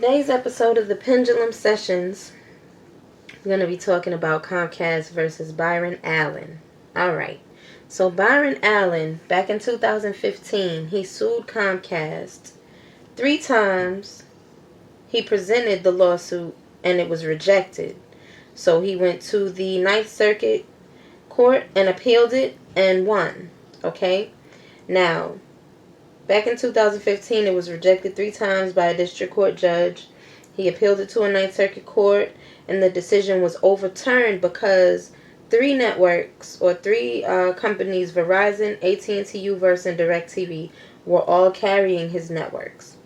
today's episode of the Pendulum Sessions, we're going to be talking about ComCast versus Byron Allen. Alright, so Byron Allen, back in 2015, he sued ComCast 3 times. He presented the lawsuit and it was rejected. So he went to the Ninth Circuit Court and appealed it and won. Okay? Now, back in 2015, it was rejected 3 times by a district court judge. He appealed it to a Ninth Circuit Court, and the decision was overturned because 3 networks, or 3 companies, Verizon, AT&T, Uverse, and DirecTV, were all carrying his networks.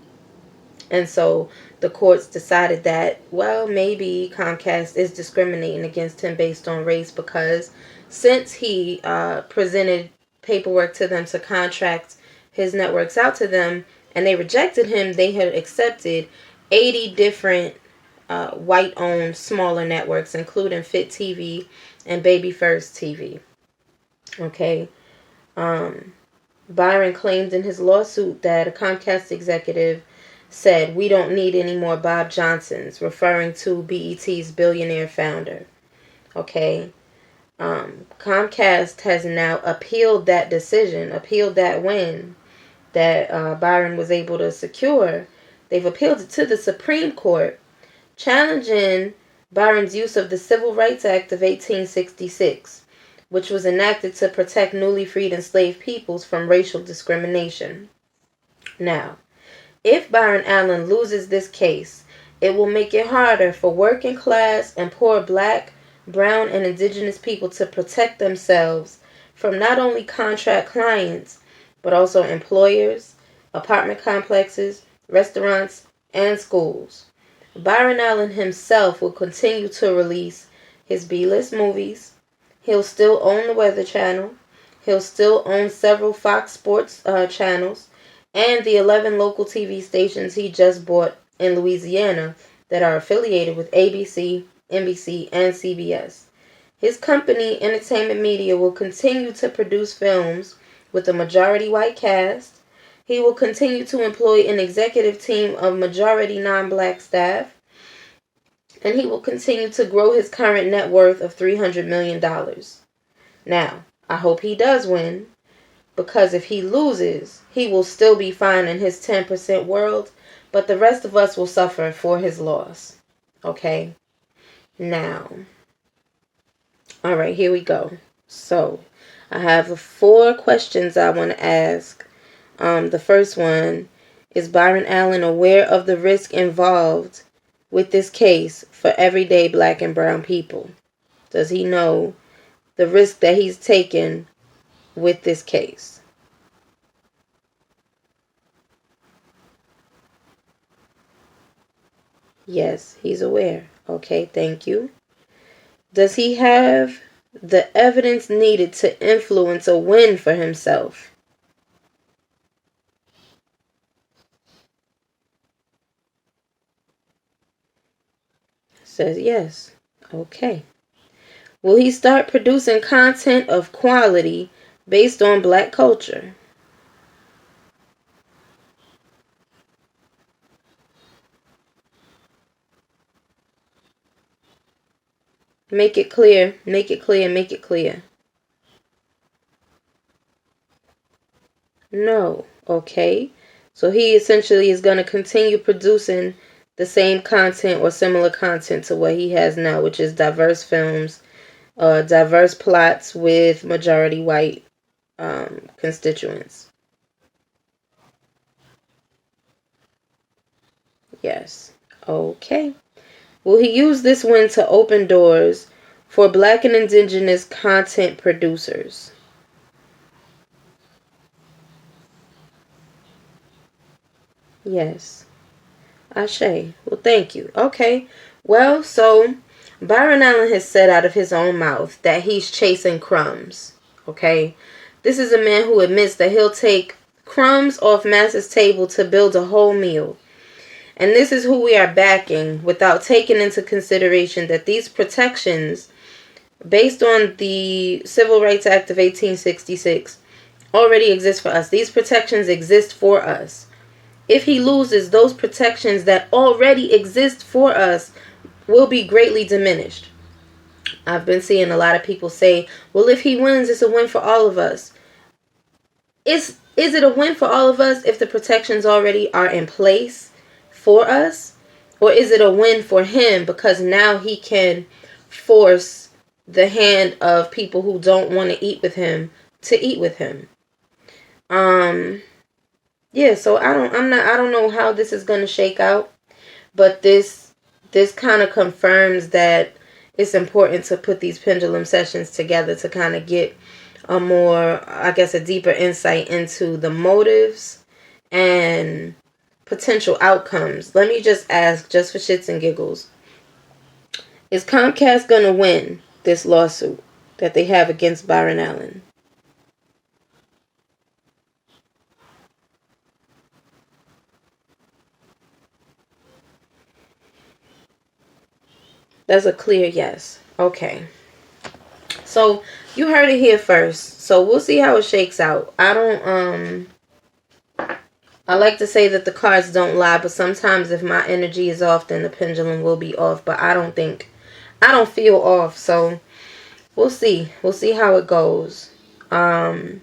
And so the courts decided that, well, maybe Comcast is discriminating against him based on race because since he presented paperwork to them to contract his networks out to them, and they rejected him, they had accepted 80 different white-owned smaller networks, including Fit TV and Baby First TV. Okay. Byron claimed in his lawsuit that a Comcast executive said, "We don't need any more Bob Johnsons," referring to BET's billionaire founder. Okay. Comcast has now appealed that decision, appealed that win that Byron was able to secure. They've appealed it to the Supreme Court, challenging Byron's use of the Civil Rights Act of 1866, which was enacted to protect newly freed enslaved peoples from racial discrimination. Now, if Byron Allen loses this case, it will make it harder for working class and poor black, brown, and indigenous people to protect themselves from not only contract clients, but also employers, apartment complexes, restaurants, and schools. Byron Allen himself will continue to release his B-list movies. He'll still own the Weather Channel. He'll still own several Fox Sports channels and the 11 local TV stations he just bought in Louisiana that are affiliated with ABC, NBC, and CBS. His company, Entertainment Media, will continue to produce films with a majority white cast. He will continue to employ an executive team of majority non-black staff. And he will continue to grow his current net worth of $300 million. Now, I hope he does win, because if he loses, he will still be fine in his 10% world, but the rest of us will suffer for his loss. Okay? Now, alright, here we go. So, I have 4 questions I want to ask. The first one, is Byron Allen aware of the risk involved with this case for everyday black and brown people? Does he know the risk that he's taken with this case? Yes, he's aware. Okay, thank you. Does he have the evidence needed to influence a win for himself? Says yes. Okay. Will he start producing content of quality based on black culture? Make it clear. Make it clear. Make it clear. No. Okay. So he essentially is going to continue producing the same content or similar content to what he has now, which is diverse films, diverse plots with majority white constituents. Yes. Okay. Will he use this win to open doors for black and indigenous content producers? Yes. Ashe. Well, thank you. Okay. Well, so Byron Allen has said out of his own mouth that he's chasing crumbs. Okay. This is a man who admits that he'll take crumbs off massa's table to build a whole meal. And this is who we are backing without taking into consideration that these protections, based on the Civil Rights Act of 1866, already exist for us. These protections exist for us. if he loses, those protections that already exist for us will be greatly diminished. I've been seeing a lot of people say, well, if he wins, it's a win for all of us. Is it a win for all of us if the protections already are in place for us? Or is it a win for him because now he can force the hand of people who don't want to eat with him to eat with him? Yeah, so I don't know how this is going to shake out, but this kind of confirms that it's important to put these pendulum sessions together to kind of get a more, I guess, a deeper insight into the motives and potential outcomes. Let me just ask, just for shits and giggles, is ComCast going to win this lawsuit that they have against Byron Allen? That's a clear yes. Okay. So you heard it here first. So we'll see how it shakes out. I like to say that the cards don't lie, but sometimes if my energy is off, then the pendulum will be off. But I don't feel off. So we'll see. We'll see how it goes. When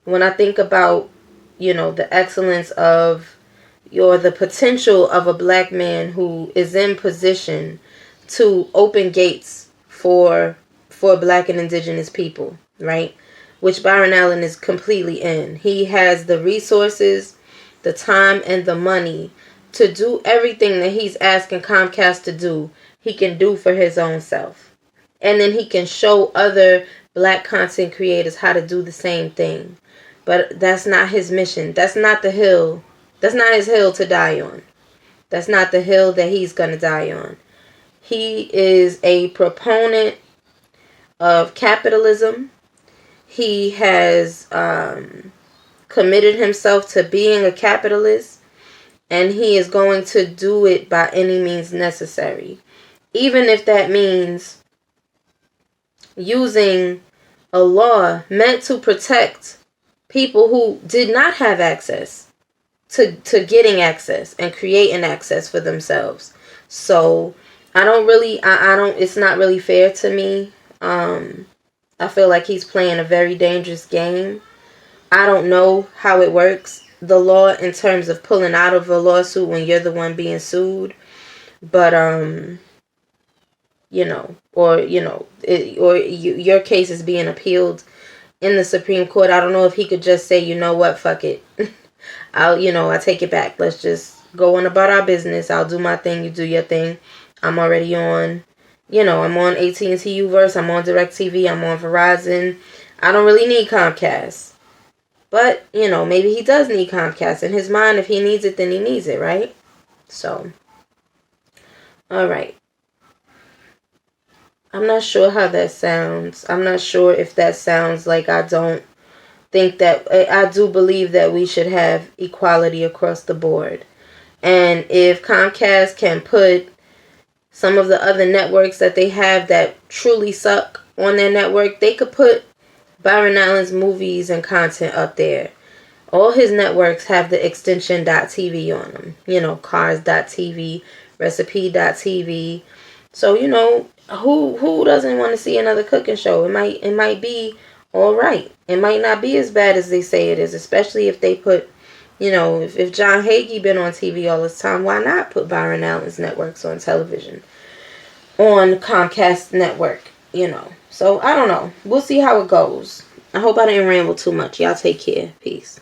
I think about, the excellence of the potential of a black man who is in position to open gates for black and indigenous people, right? Which Byron Allen is completely in. He has the resources, the time, and the money to do everything that he's asking ComCast to do. He can do for his own self. And then he can show other black content creators how to do the same thing. But that's not his mission. That's not the hill. That's not his hill to die on. That's not the hill that he's going to die on. He is a proponent of capitalism. He has committed himself to being a capitalist, and he is going to do it by any means necessary. Even if that means using a law meant to protect people who did not have access to getting access and creating access for themselves. So it's not really fair to me. I feel like he's playing a very dangerous game. I don't know how it works, the law, in terms of pulling out of a lawsuit when you're the one being sued. But, your case is being appealed in the Supreme Court. I don't know if he could just say, you know what, fuck it. I take it back. Let's just go on about our business. I'll do my thing. You do your thing. I'm already on, I'm on AT&T Uverse. I'm on DirecTV. I'm on Verizon. I don't really need ComCast. But, maybe he does need ComCast. In his mind, if he needs it, then he needs it, right? So, all right. I'm not sure how that sounds. I'm not sure if that sounds like I don't think that... I do believe that we should have equality across the board. And if ComCast can put some of the other networks that they have that truly suck on their network, they could put Byron Allen's movies and content up there. All his networks have the extension .tv on them. Cars.tv, Recipe.tv. So, who doesn't want to see another cooking show? It might be all right. It might not be as bad as they say it is, especially if they put, if John Hagee been on TV all this time, why not put Byron Allen's networks on television? On ComCast network, So, I don't know. We'll see how it goes. I hope I didn't ramble too much. Y'all take care. Peace.